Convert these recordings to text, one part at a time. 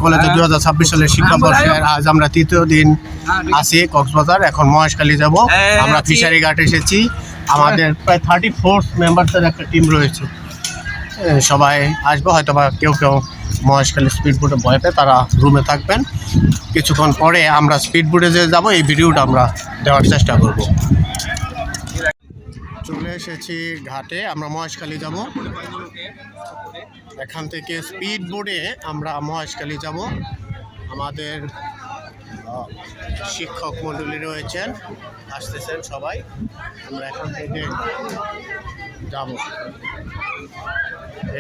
কলেজে 2026 সালের শিক্ষাবর্ষের আজ আমরা তৃতীয় দিন আছি কক্সবাজার। এখন মহেশখালী যাব। আমরা ফিশারি ঘাট এসেছি। আমাদের প্রায় 34 মেম্বার্সের একটা টিম রয়েছে। সবাই আসবো, হয়তো বা কেউ কেউ মহেশখালী স্পিড বোটে ভয় পেয়ে তারা রুমে থাকবেন। কিছুক্ষণ পরে আমরা স্পিড বোটে যে যাবো, এই ভিডিওটা আমরা দেওয়ার চেষ্টা করব। চলে এসেছি ঘাটে, আমরা মহেশখালী যাব। এখান থেকে স্পিড বোটে আমরা মহেশখালী যাব। আমাদের শিক্ষক মণ্ডলী রয়েছেন, আসতেছেন সবাই। আমরা এখান থেকে যাব,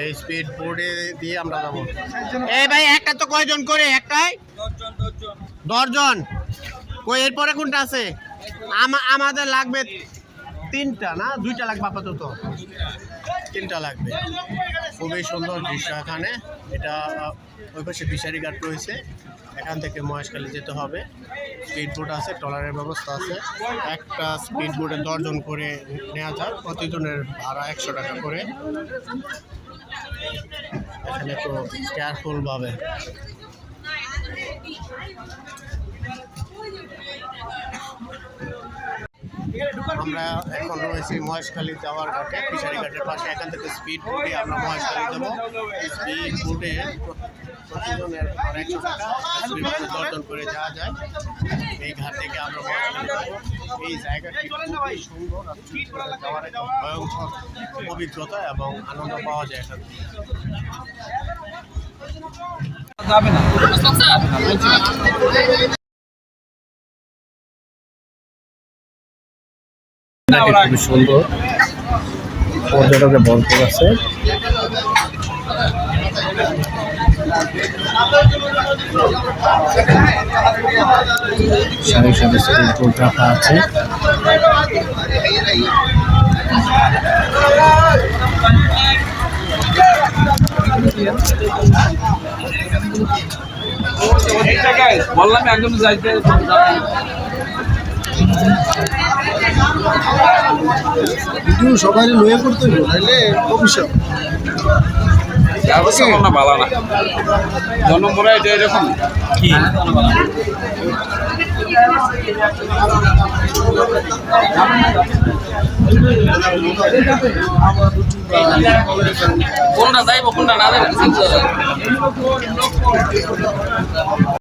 এই স্পিড বোটে দিয়ে আমরা যাব। এই ভাই, একটা তো কয়জন করে? একটাই 10 জন। কই এরপরে কোনটা আছে? আমাদের লাগবে 3টা, না 2টা লাগবে আপাতত। 3টা লাগবে। খুবই সুন্দর দৃশ্য এখানে। এটা ওই পাশে ফিশারি ঘাট রয়েছে, এখান থেকে মহেশখালী যেতে হবে। স্পিড বোট আছে, ট্রলারের ব্যবস্থা আছে। একটা স্পিড বোটে 10 জন করে নেওয়া যায়, প্রতিজনের ভাড়া 100 টাকা করে। এখানে একটু কেয়ারফুল ভাবে। আমরা এখন রয়েছি মহেশখালী যাওয়ার ঘাটে, ফিশারি ঘাটের পাশে। এখান থেকে স্পিড বোটে আমরা মহেশখালী যাবো। স্পিড বোটে প্রতিজনের 100 টাকা, স্পিড বোটে 10 জন করে যাওয়া যায়। এই ঘাট থেকে আমরা মহেশখালী যাবো। এই জায়গাটি খুবই সুন্দর, আর স্পিড বোটে যাওয়ার একটা ভয়ঙ্কর অভিজ্ঞতা এবং আনন্দ পাওয়া যায় এখান থেকে। খুবই সুন্দর, পর্যটকের ভরপুর আছে। সারি সারি স্পিড বোট রাখা আছে। বললাম একদম যাইতে সবাই লয়ে করতে হবে, নাহলে অভিশাপ। না ভালো না জন্মরা এটা এরকম কি কোনটা যাইব কোনটা না যাইব